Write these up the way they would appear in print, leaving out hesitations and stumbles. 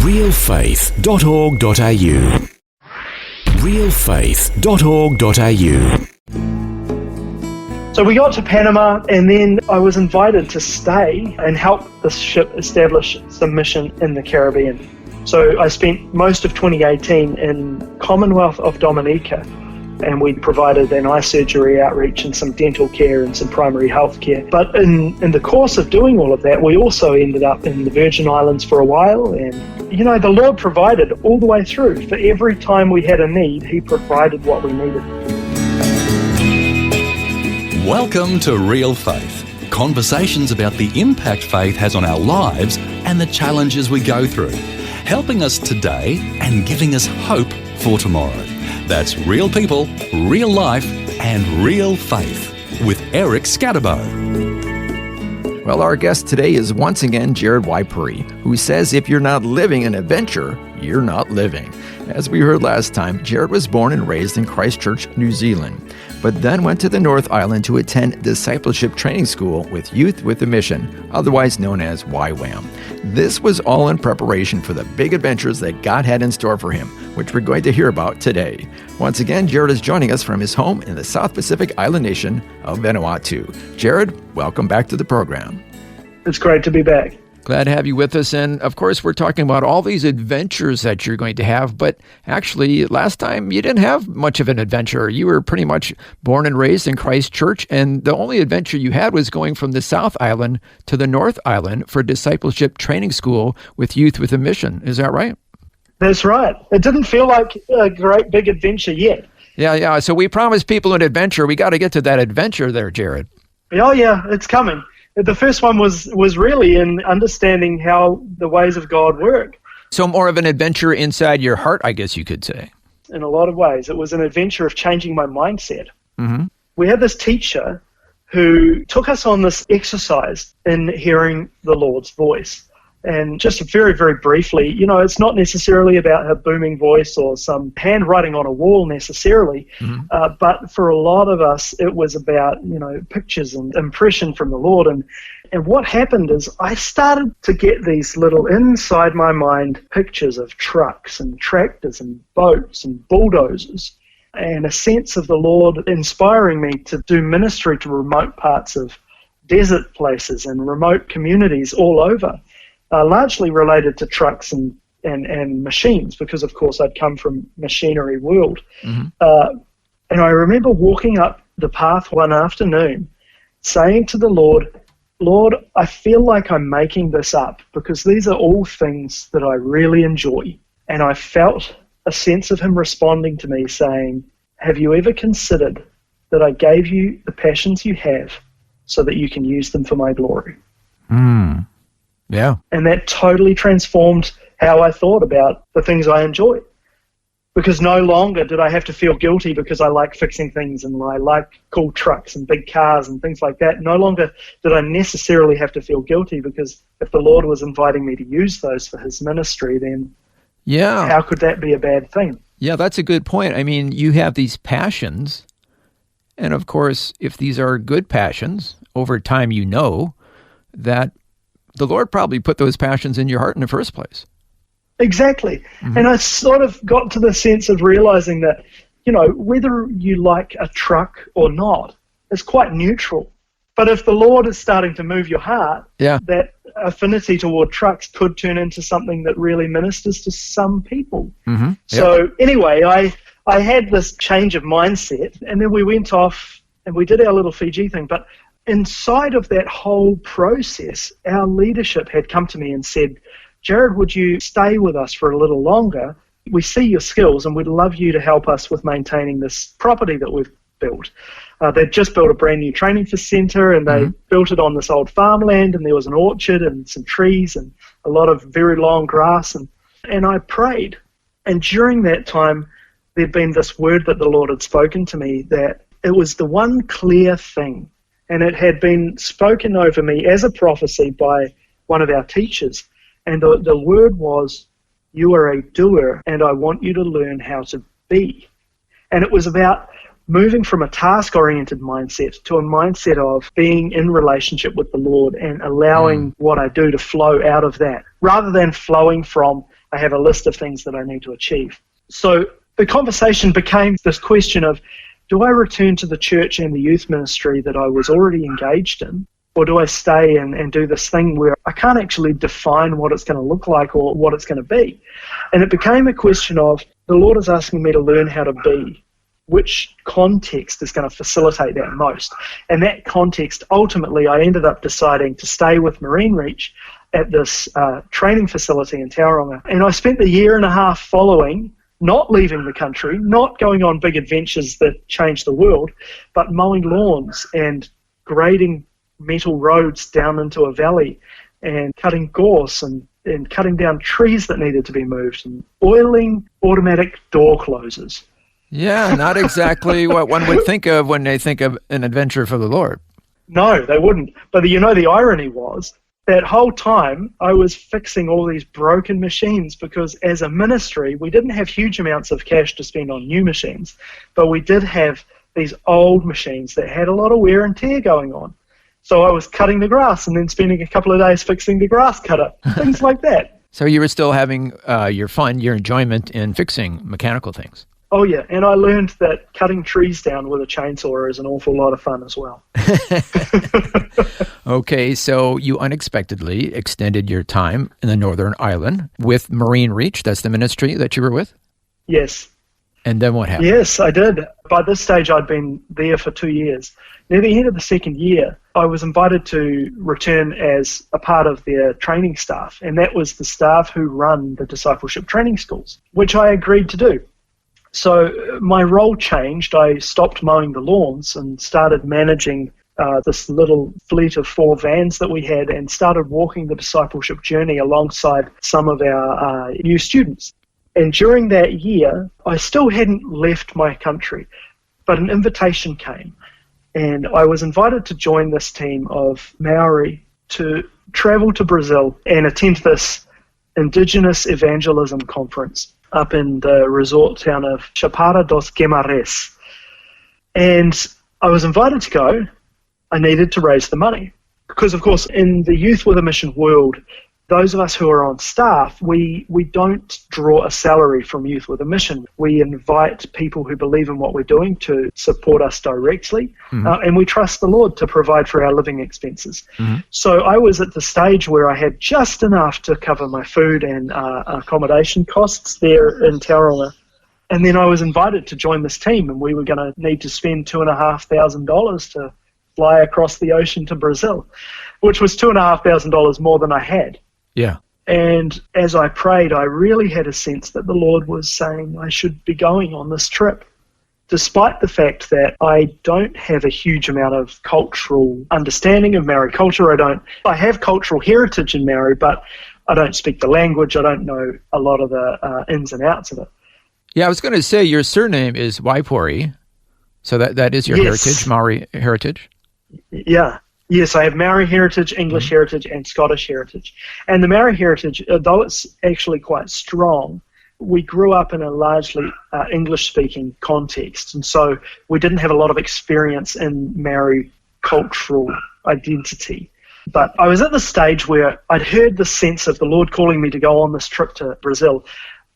realfaith.org.au. realfaith.org.au. So we got to Panama, and then I was invited to stay and help the ship establish some mission in the Caribbean. So I spent most of 2018 in Commonwealth of Dominica, and we provided an eye surgery outreach and some dental care and some primary health care. But in the course of doing all of that, we also ended up in the Virgin Islands for a while. And, you know, the Lord provided all the way through. For every time we had a need, He provided what we needed. Welcome to Real Faith. Conversations about the impact faith has on our lives and the challenges we go through. Helping us today and giving us hope for tomorrow. That's real people, real life, and real faith with Eric Scatterbo. Well, our guest today is once again Jared Waipouri, who says if you're not living an adventure, you're not living. As we heard last time, Jared was born and raised in Christchurch, New Zealand, but then went to the North Island to attend discipleship training school with Youth with a Mission, otherwise known as YWAM. This was all in preparation for the big adventures that God had in store for him, which we're going to hear about today. Once again, Jared is joining us from his home in the South Pacific island nation of Vanuatu. Jared, welcome back to the program. It's great to be back. Glad to have you with us. And of course, we're talking about all these adventures that you're going to have. But actually, last time you didn't have much of an adventure. You were pretty much born and raised in Christchurch. And the only adventure you had was going from the South Island to the North Island for discipleship training school with Youth with a Mission. Is that right? That's right. It didn't feel like a great big adventure yet. Yeah. So we promised people an adventure. We got to get to that adventure there, Jared. Oh, yeah, it's coming. The first one was really in understanding how the ways of God work. So more of an adventure inside your heart, I guess you could say. In a lot of ways. It was an adventure of changing my mindset. Mm-hmm. We had this teacher who took us on this exercise in hearing the Lord's voice. And just very, very briefly, you know, it's not necessarily about her booming voice or some handwriting on a wall necessarily, but for a lot of us, it was about, you know, pictures and impression from the Lord. And what happened is I started to get these little inside my mind pictures of trucks and tractors and boats and bulldozers, and a sense of the Lord inspiring me to do ministry to remote parts of desert places and remote communities all over. Largely related to trucks and machines, because of course I'd come from machinery world. Mm-hmm. And I remember walking up the path one afternoon saying to the Lord, I feel like I'm making this up because these are all things that I really enjoy. And I felt a sense of Him responding to me saying, have you ever considered that I gave you the passions you have so that you can use them for my glory? Mm. Yeah. And that totally transformed how I thought about the things I enjoy. Because no longer did I have to feel guilty because I like fixing things and I like cool trucks and big cars and things like that. No longer did I necessarily have to feel guilty because if the Lord was inviting me to use those for His ministry, then how could that be a bad thing? Yeah, that's a good point. I mean, you have these passions, and of course, if these are good passions, over time you know that the Lord probably put those passions in your heart in the first place. Exactly. Mm-hmm. And I sort of got to the sense of realizing that, you know, whether you like a truck or not is quite neutral. But if the Lord is starting to move your heart, that affinity toward trucks could turn into something that really ministers to some people. Mm-hmm. So anyway, I had this change of mindset, and then we went off and we did our little Fiji thing. But inside of that whole process, our leadership had come to me and said, Jared, would you stay with us for a little longer? We see your skills and we'd love you to help us with maintaining this property that we've built. They'd just built a brand new training centre and they built it on this old farmland, and there was an orchard and some trees and a lot of very long grass. And I prayed. And during that time, there'd been this word that the Lord had spoken to me that it was the one clear thing. And it had been spoken over me as a prophecy by one of our teachers. And the word was, you are a doer, and I want you to learn how to be. And it was about moving from a task-oriented mindset to a mindset of being in relationship with the Lord and allowing what I do to flow out of that, rather than flowing from I have a list of things that I need to achieve. So the conversation became this question of, do I return to the church and the youth ministry that I was already engaged in, or do I stay and do this thing where I can't actually define what it's going to look like or what it's going to be? And it became a question of, the Lord is asking me to learn how to be. Which context is going to facilitate that most? And that context, ultimately, I ended up deciding to stay with Marine Reach at this training facility in Tauranga. And I spent the year and a half following, not leaving the country, not going on big adventures that changed the world, but mowing lawns and grading metal roads down into a valley and cutting gorse and cutting down trees that needed to be moved and oiling automatic door closers. Yeah, not exactly what one would think of when they think of an adventure for the Lord. No, they wouldn't. But the irony was, that whole time I was fixing all these broken machines, because as a ministry, we didn't have huge amounts of cash to spend on new machines, but we did have these old machines that had a lot of wear and tear going on. So I was cutting the grass and then spending a couple of days fixing the grass cutter, things like that. So you were still having your fun, your enjoyment in fixing mechanical things. Oh, yeah, and I learned that cutting trees down with a chainsaw is an awful lot of fun as well. Okay, so you unexpectedly extended your time in the Northern Ireland with Marine Reach. That's the ministry that you were with? Yes. And then what happened? Yes, I did. By this stage, I'd been there for 2 years. Near the end of the second year, I was invited to return as a part of their training staff, and that was the staff who run the discipleship training schools, which I agreed to do. So my role changed. I stopped mowing the lawns and started managing this little fleet of 4 vans that we had, and started walking the discipleship journey alongside some of our new students. And during that year, I still hadn't left my country, but an invitation came, and I was invited to join this team of Maori to travel to Brazil and attend this Indigenous Evangelism Conference up in the resort town of Chapada dos Guimarães. And I was invited to go. I needed to raise the money. Because, of course, in the Youth with a Mission world, those of us who are on staff, we don't draw a salary from Youth with a Mission. We invite people who believe in what we're doing to support us directly, and we trust the Lord to provide for our living expenses. So I was at the stage where I had just enough to cover my food and accommodation costs there in Tauranga. And then I was invited to join this team, and we were going to need to spend $2,500 to fly across the ocean to Brazil, which was $2,500 more than I had. Yeah. And as I prayed, I really had a sense that the Lord was saying I should be going on this trip, despite the fact that I don't have a huge amount of cultural understanding of Maori culture. I have cultural heritage in Maori, but I don't speak the language. I don't know a lot of the ins and outs of it. Yeah, I was going to say your surname is Waipouri, so that is your heritage, Maori heritage? Yeah. Yes, I have Maori heritage, English heritage, and Scottish heritage. And the Maori heritage, though it's actually quite strong, we grew up in a largely English-speaking context, and so we didn't have a lot of experience in Maori cultural identity. But I was at the stage where I'd heard the sense of the Lord calling me to go on this trip to Brazil,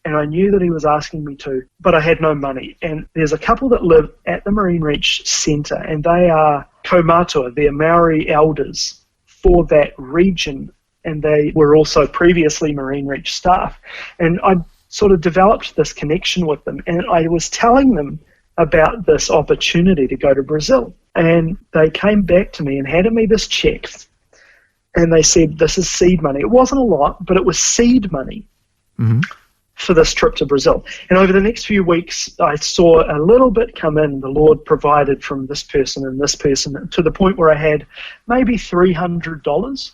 and I knew that he was asking me to, but I had no money. And there's a couple that live at the Marine Reach Centre, and they are kaumatua, they're Maori elders for that region, and they were also previously Marine Reach staff. And I sort of developed this connection with them, and I was telling them about this opportunity to go to Brazil. And they came back to me and handed me this check, and they said, this is seed money. It wasn't a lot, but it was seed money. For this trip to Brazil. And over the next few weeks, I saw a little bit come in. The Lord provided from this person and this person, to the point where I had maybe $300.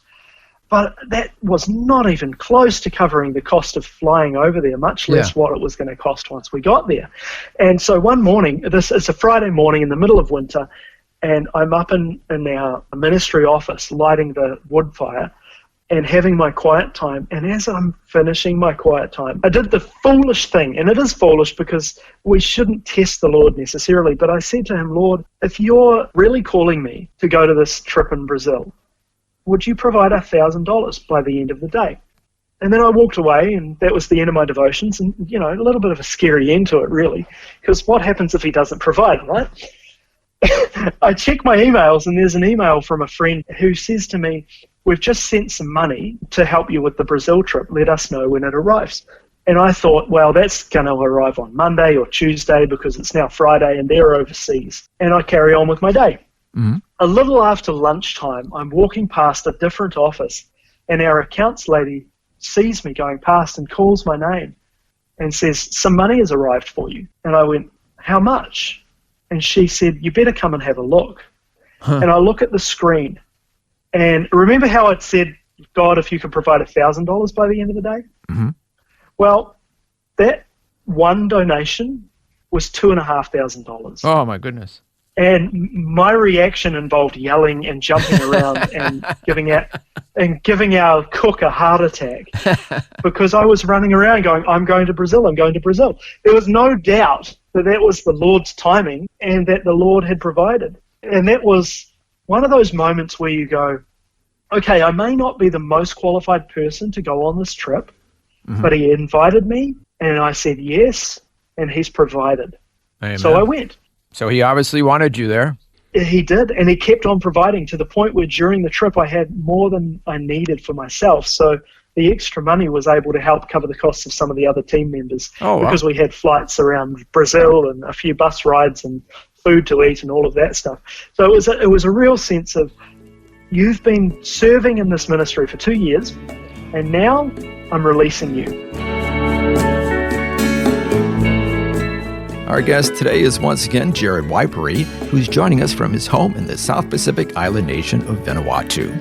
But that was not even close to covering the cost of flying over there, much less what it was going to cost once we got there. And so one morning, it's a Friday morning in the middle of winter, and I'm up in our ministry office lighting the wood fire and having my quiet time. And as I'm finishing my quiet time, I did the foolish thing, and it is foolish because we shouldn't test the Lord necessarily, but I said to him, Lord, if you're really calling me to go to this trip in Brazil, would you provide $1,000 by the end of the day? And then I walked away, and that was the end of my devotions. And, you know, a little bit of a scary end to it, really, because what happens if he doesn't provide, right? I check my emails, and there's an email from a friend who says to me, "We've just sent some money to help you with the Brazil trip. Let us know when it arrives." And I thought, well, that's going to arrive on Monday or Tuesday because it's now Friday and they're overseas. And I carry on with my day. Mm-hmm. A little after lunchtime, I'm walking past a different office, and our accounts lady sees me going past and calls my name and says, "Some money has arrived for you." And I went, "How much?" And she said, "You better come and have a look." And I look at the screen, and remember how I'd said, "God, if you could provide $1,000 by the end of the day?" Mm-hmm. Well, that one donation was $2,500. Oh, my goodness. And my reaction involved yelling and jumping around and giving our cook a heart attack because I was running around going, "I'm going to Brazil, I'm going to Brazil." There was no doubt that that was the Lord's timing and that the Lord had provided. And that was one of those moments where you go, okay, I may not be the most qualified person to go on this trip, but he invited me and I said yes, and he's provided. Amen. So I went. So he obviously wanted you there. He did, and he kept on providing to the point where during the trip I had more than I needed for myself. So the extra money was able to help cover the costs of some of the other team members because we had flights around Brazil and a few bus rides and food to eat and all of that stuff. So it was a real sense of, you've been serving in this ministry for 2 years, and now I'm releasing you. Our guest today is once again Jared Waipouri, who's joining us from his home in the South Pacific island nation of Vanuatu.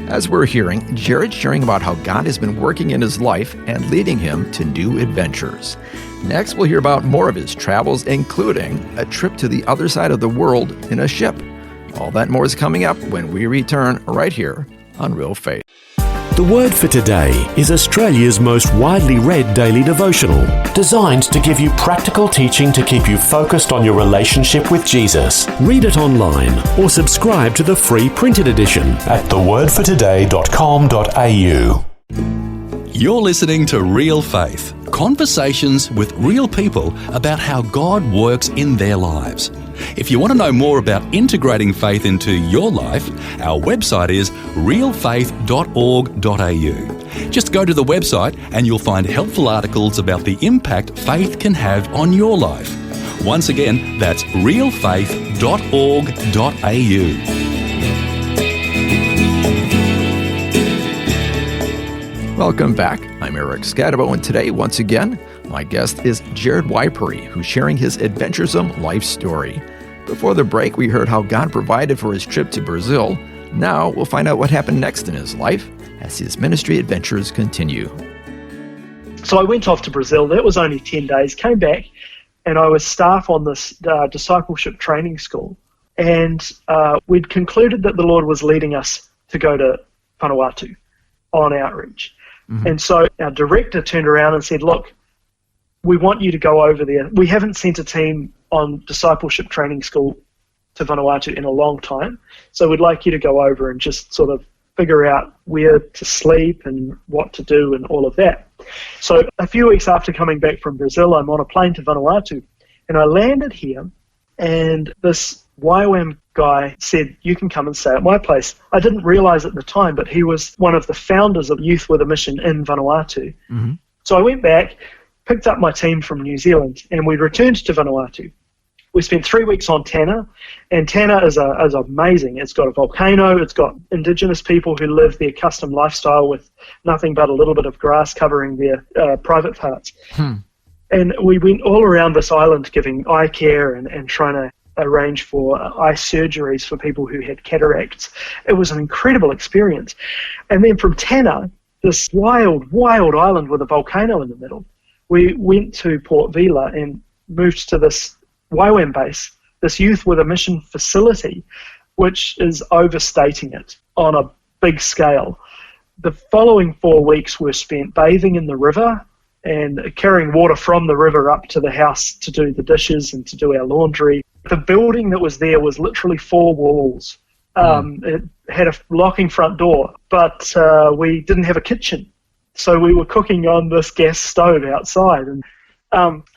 As we're hearing, Jared's sharing about how God has been working in his life and leading him to new adventures. Next, we'll hear about more of his travels, including a trip to the other side of the world in a ship. All that more is coming up when we return right here on Real Faith. The Word for Today is Australia's most widely read daily devotional, designed to give you practical teaching to keep you focused on your relationship with Jesus. Read it online or subscribe to the free printed edition at thewordfortoday.com.au. You're listening to Real Faith, conversations with real people about how God works in their lives. If you want to know more about integrating faith into your life, our website is realfaith.org.au. Just go to the website and you'll find helpful articles about the impact faith can have on your life. Once again, that's realfaith.org.au. Welcome back. I'm Eric Scadabo, and today, once again, my guest is Jared Waipouri, who's sharing his adventuresome life story. Before the break, we heard how God provided for his trip to Brazil. Now, we'll find out what happened next in his life as his ministry adventures continue. So I went off to Brazil. That was only 10 days. Came back, and I was staff on this discipleship training school. And we'd concluded that the Lord was leading us to go to Vanuatu on outreach. Mm-hmm. And so our director turned around and said, "Look, we want you to go over there. We haven't sent a team on discipleship training school to Vanuatu in a long time, so we'd like you to go over and just sort of figure out where to sleep and what to do and all of that." So a few weeks after coming back from Brazil, I'm on a plane to Vanuatu, and I landed here, and this YWAM guy said, "You can come and stay at my place." I didn't realize at the time, but he was one of the founders of Youth with a Mission in Vanuatu. Mm-hmm. So I went back, picked up my team from New Zealand, and we returned to Vanuatu. We spent 3 weeks on Tana, and Tana is amazing. It's got a volcano, it's got indigenous people who live their custom lifestyle with nothing but a little bit of grass covering their private parts. And we went all around this island giving eye care and trying to arrange for eye surgeries for people who had cataracts. It was an incredible experience. And then from Tana, this wild island with a volcano in the middle, we went to Port Vila and moved to this YWAM base, this Youth with a Mission facility, which is overstating it on a big scale. The following 4 weeks were spent bathing in the river and carrying water from the river up to the house to do the dishes and to do our laundry. The building that was there was literally 4 walls. It had a locking front door, but we didn't have a kitchen. So we were cooking on this gas stove outside. And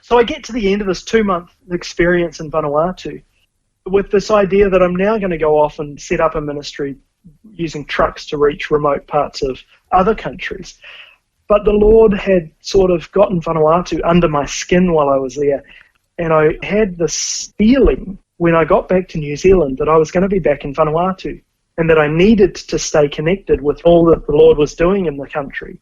so I get to the end of this 2-month experience in Vanuatu with this idea that I'm now going to go off and set up a ministry using trucks to reach remote parts of other countries. But the Lord had sort of gotten Vanuatu under my skin while I was there. And I had this feeling when I got back to New Zealand that I was going to be back in Vanuatu and that I needed to stay connected with all that the Lord was doing in the country.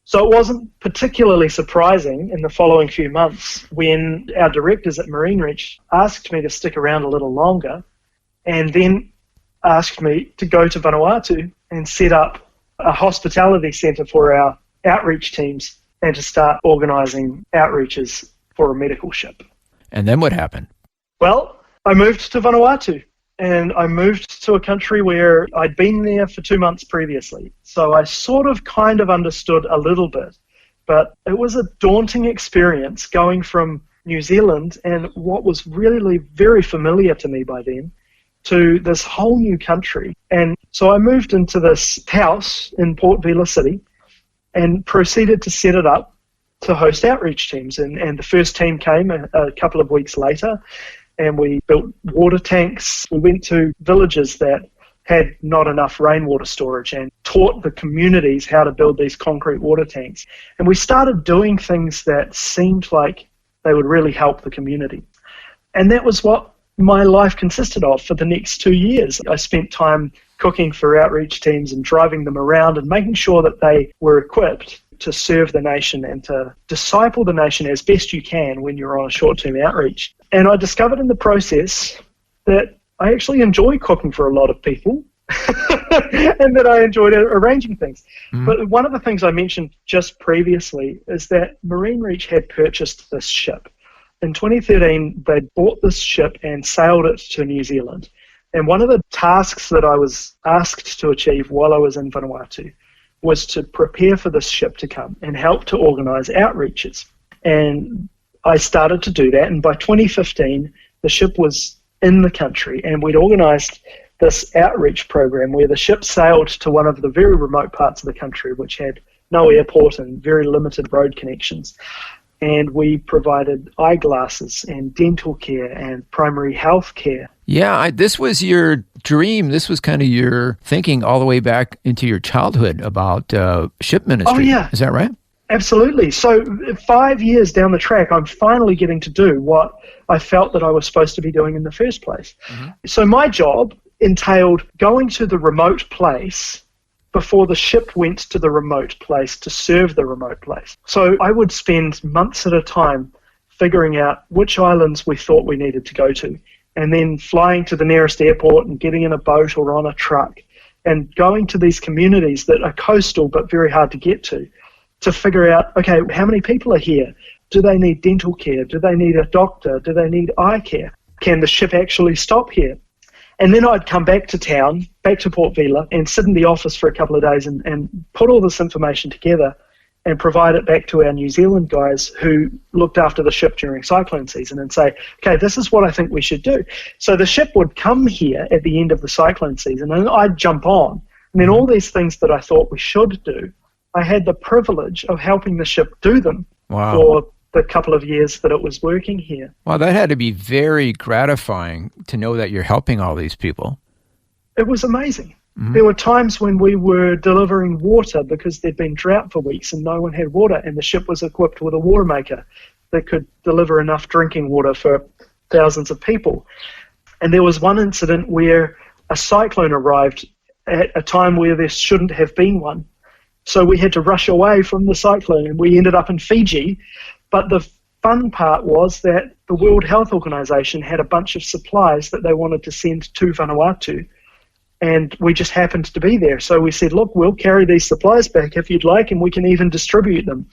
So it wasn't particularly surprising in the following few months when our directors at Marine Reach asked me to stick around a little longer and then asked me to go to Vanuatu and set up a hospitality centre for our outreach teams and to start organising outreaches for a medical ship. And then what happened? Well, I moved to Vanuatu. And I moved to a country where I'd been there for 2 months previously. So I sort of kind of understood a little bit. But it was a daunting experience going from New Zealand and what was really very familiar to me by then to this whole new country. And so I moved into this house in Port Vila City and proceeded to set it up to host outreach teams. And the first team came a couple of weeks later. And we built water tanks. We went to villages that had not enough rainwater storage and taught the communities how to build these concrete water tanks. And we started doing things that seemed like they would really help the community. And that was what my life consisted of for the next 2 years. I spent time cooking for outreach teams and driving them around and making sure that they were equipped to serve the nation and to disciple the nation as best you can when you're on a short-term outreach. And I discovered in the process that I actually enjoy cooking for a lot of people and that I enjoyed arranging things. Mm. But one of the things I mentioned just previously is that Marine Reach had purchased this ship. In 2013, they bought this ship and sailed it to New Zealand. And one of the tasks that I was asked to achieve while I was in Vanuatu was to prepare for this ship to come and help to organise outreaches. And I started to do that, and by 2015, the ship was in the country, and we'd organised this outreach program where the ship sailed to one of the very remote parts of the country, which had no airport and very limited road connections. And we provided eyeglasses and dental care and primary health care. Yeah, this was your dream. This was kind of your thinking all the way back into your childhood about ship ministry. Oh, yeah. Is that right? Absolutely. So 5 years down the track, I'm finally getting to do what I felt that I was supposed to be doing in the first place. Mm-hmm. So my job entailed going to the remote place before the ship went to the remote place to serve the remote place. So I would spend months at a time figuring out which islands we thought we needed to go to, and then flying to the nearest airport and getting in a boat or on a truck and going to these communities that are coastal but very hard to get to figure out, okay, how many people are here? Do they need dental care? Do they need a doctor? Do they need eye care? Can the ship actually stop here? And then I'd come back to town, back to Port Vila, and sit in the office for a couple of days and put all this information together and provide it back to our New Zealand guys who looked after the ship during cyclone season and say, okay, this is what I think we should do. So the ship would come here at the end of the cyclone season and I'd jump on. And then all these things that I thought we should do, I had the privilege of helping the ship do them. Wow. For the couple of years that it was working here. Well, that had to be very gratifying to know that you're helping all these people. It was amazing. Mm-hmm. There were times when we were delivering water because there'd been drought for weeks and no one had water, and the ship was equipped with a water maker that could deliver enough drinking water for thousands of people. And there was one incident where a cyclone arrived at a time where there shouldn't have been one. So we had to rush away from the cyclone, and we ended up in Fiji. But the fun part was that the World Health Organization had a bunch of supplies that they wanted to send to Vanuatu, and we just happened to be there. So we said, look, we'll carry these supplies back if you'd like, and we can even distribute them.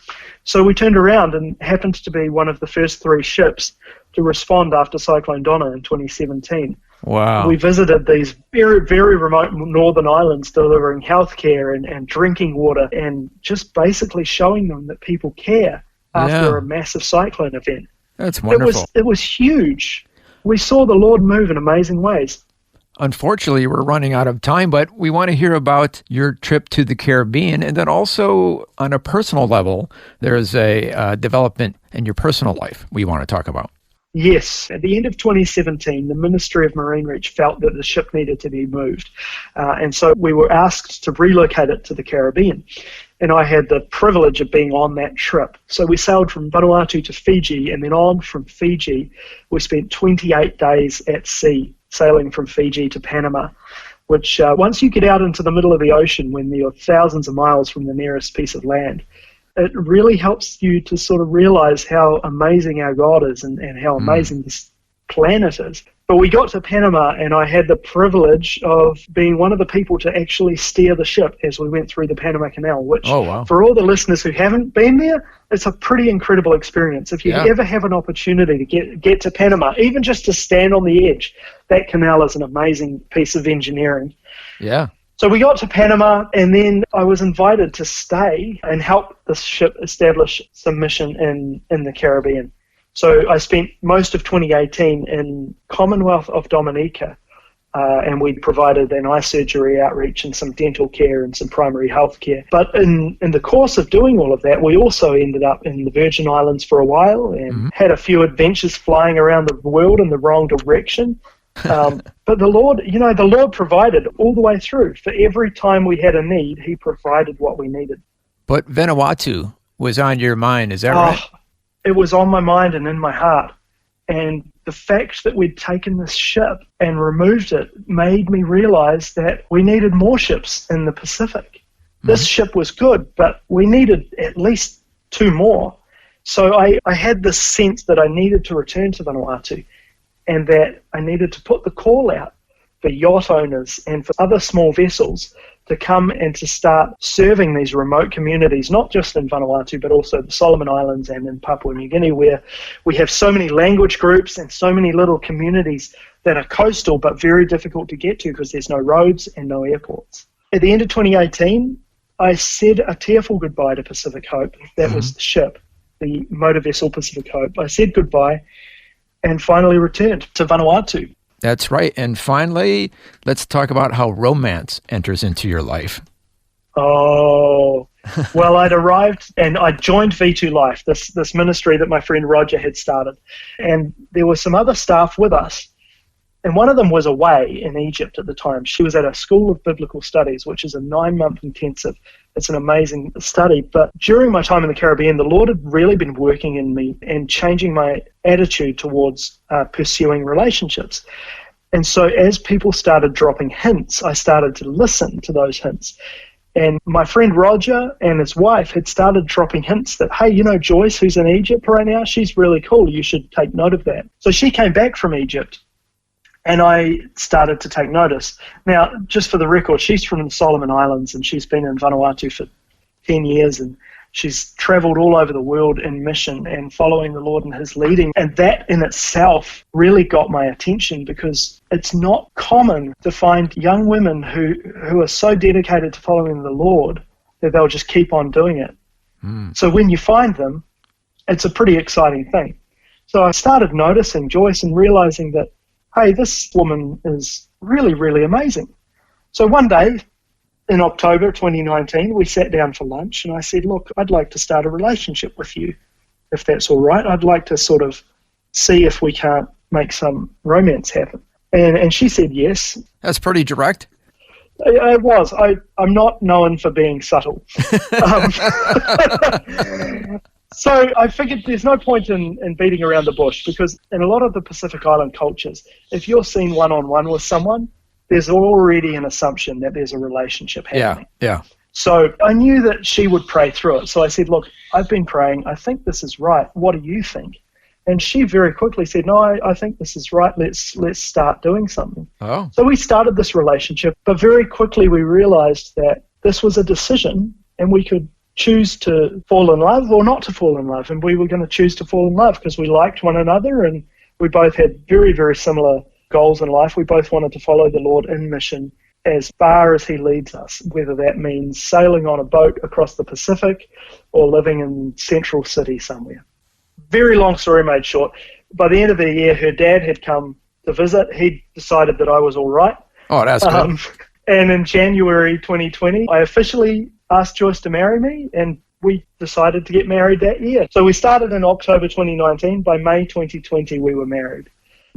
So we turned around and happened to be one of the first 3 ships to respond after Cyclone Donna in 2017. Wow. We visited these very, very remote northern islands delivering healthcare and drinking water and just basically showing them that people care after a massive cyclone event. That's wonderful. It was huge. We saw the Lord move in amazing ways. unfortunately, we're running out of time, but we want to hear about your trip to the Caribbean. And then also on a personal level, there's a development in your personal life we want to talk about. Yes. At the end of 2017, the Ministry of Marine Reach felt that the ship needed to be moved. And so we were asked to relocate it to the Caribbean. And I had the privilege of being on that trip. So we sailed from Vanuatu to Fiji, and then on from Fiji, we spent 28 days at sea, sailing from Fiji to Panama, which once you get out into the middle of the ocean, when you're thousands of miles from the nearest piece of land, it really helps you to sort of realize how amazing our God is and how amazing this planet is. But we got to Panama, and I had the privilege of being one of the people to actually steer the ship as we went through the Panama Canal, which, for all the listeners who haven't been there, it's a pretty incredible experience. If you ever have an opportunity to get to Panama, even just to stand on the edge, that canal is an amazing piece of engineering. Yeah. So we got to Panama, and then I was invited to stay and help the ship establish some mission in the Caribbean. So I spent most of 2018 in Commonwealth of Dominica, and we provided an eye surgery outreach and some dental care and some primary health care. But in the course of doing all of that, we also ended up in the Virgin Islands for a while and had a few adventures flying around the world in the wrong direction. But the Lord provided all the way through. For every time we had a need, He provided what we needed. But Vanuatu was on your mind, is that right? It was on my mind and in my heart. And the fact that we'd taken this ship and removed it made me realize that we needed more ships in the Pacific. This ship was good, but we needed at least 2 more. So I had this sense that I needed to return to Vanuatu, and that I needed to put the call out for yacht owners and for other small vessels to come and to start serving these remote communities, not just in Vanuatu, but also the Solomon Islands and in Papua New Guinea, where we have so many language groups and so many little communities that are coastal but very difficult to get to because there's no roads and no airports. At the end of 2018, I said a tearful goodbye to Pacific Hope. That was the ship, the motor vessel Pacific Hope. I said goodbye and finally returned to Vanuatu. That's right. And finally, let's talk about how romance enters into your life. Oh, well, I'd arrived and I joined V2 Life, this ministry that my friend Roger had started. And there were some other staff with us. And one of them was away in Egypt at the time. She was at a School of Biblical Studies, which is a 9-month intensive. It's an amazing study. But during my time in the Caribbean, the Lord had really been working in me and changing my attitude towards pursuing relationships. And so as people started dropping hints, I started to listen to those hints. And my friend Roger and his wife had started dropping hints that, hey, you know Joyce, who's in Egypt right now? She's really cool. You should take note of that. So she came back from Egypt. And I started to take notice. Now, just for the record, she's from the Solomon Islands, and she's been in Vanuatu for 10 years, and she's traveled all over the world in mission and following the Lord and His leading. And that in itself really got my attention, because it's not common to find young women who are so dedicated to following the Lord that they'll just keep on doing it. So when you find them, it's a pretty exciting thing. So I started noticing Joyce and realizing that, hey, this woman is really, really amazing. So one day in October 2019, we sat down for lunch and I said, look, I'd like to start a relationship with you, if that's all right. I'd like to sort of see if we can't make some romance happen. And she said yes. That's pretty direct. It was. I'm not known for being subtle. So I figured there's no point in beating around the bush, because in a lot of the Pacific Island cultures, if you're seen one-on-one with someone, there's already an assumption that there's a relationship happening. Yeah. So I knew that she would pray through it. So I said, look, I've been praying. I think this is right. What do you think? And she very quickly said, no, I think this is right. Let's start doing something. Oh. So we started this relationship, but very quickly we realized that this was a decision, and we could choose to fall in love or not to fall in love. And we were going to choose to fall in love because we liked one another, and we both had very, very similar goals in life. We both wanted to follow the Lord in mission as far as He leads us, whether that means sailing on a boat across the Pacific or living in Central City somewhere. Very long story made short. By the end of the year, her dad had come to visit. He decided that I was all right. Oh, that's good. And in January 2020, I officially asked Joyce to marry me, and we decided to get married that year. So we started in October 2019. By May 2020, we were married.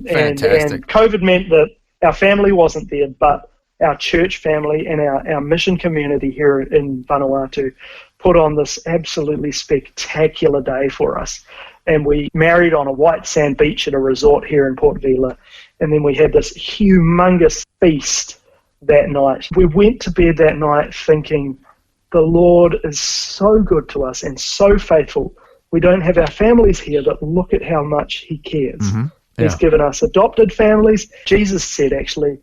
Fantastic. And COVID meant that our family wasn't there, but our church family and our mission community here in Vanuatu put on this absolutely spectacular day for us. And we married on a white sand beach at a resort here in Port Vila. And then we had this humongous feast that night. We went to bed that night thinking, the Lord is so good to us and so faithful. We don't have our families here, but look at how much He cares. Mm-hmm. Yeah. He's given us adopted families. Jesus said, actually,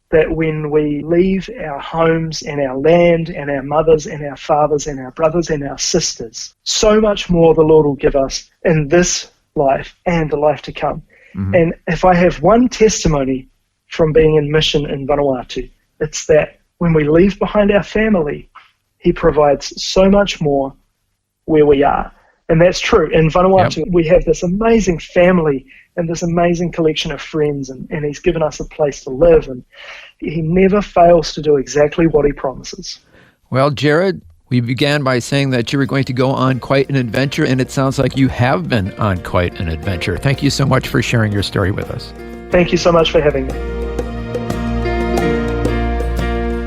that when we leave our homes and our land and our mothers and our fathers and our brothers and our sisters, so much more the Lord will give us in this life and the life to come. Mm-hmm. And if I have one testimony from being in mission in Vanuatu, it's that when we leave behind our family, He provides so much more where we are. And that's true. In Vanuatu, we have this amazing family and this amazing collection of friends, and He's given us a place to live, and He never fails to do exactly what He promises. Well, Jared, we began by saying that you were going to go on quite an adventure, and it sounds like you have been on quite an adventure. Thank you so much for sharing your story with us. Thank you so much for having me.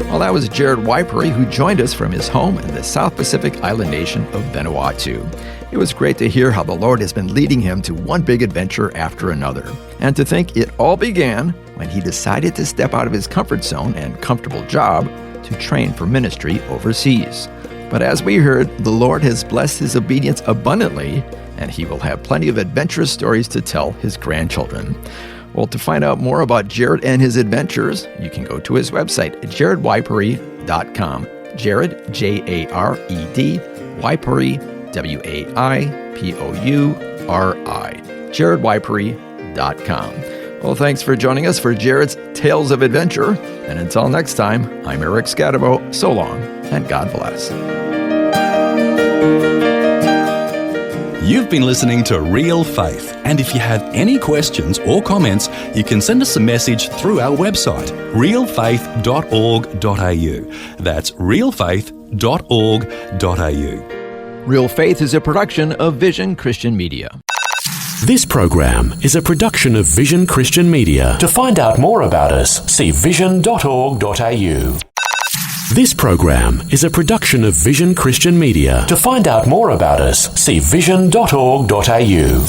Well, that was Jared Waipouri, who joined us from his home in the South Pacific island nation of Vanuatu. It was great to hear how the Lord has been leading him to one big adventure after another. And to think it all began when he decided to step out of his comfort zone and comfortable job to train for ministry overseas. But as we heard, the Lord has blessed his obedience abundantly, and he will have plenty of adventurous stories to tell his grandchildren. Well, to find out more about Jared and his adventures, you can go to his website at jaredwaipouri.com. Jared, J-A-R-E-D, Waipouri, W-A-I-P-O-U-R-I. jaredwaipouri.com. Well, thanks for joining us for Jared's Tales of Adventure. And until next time, I'm Eric Scadabo. So long, and God bless. You've been listening to Real Faith, and if you have any questions or comments, you can send us a message through our website, realfaith.org.au. That's realfaith.org.au. Real Faith is a production of Vision Christian Media. This program is a production of Vision Christian Media. To find out more about us, see vision.org.au. This program is a production of Vision Christian Media. To find out more about us, see vision.org.au.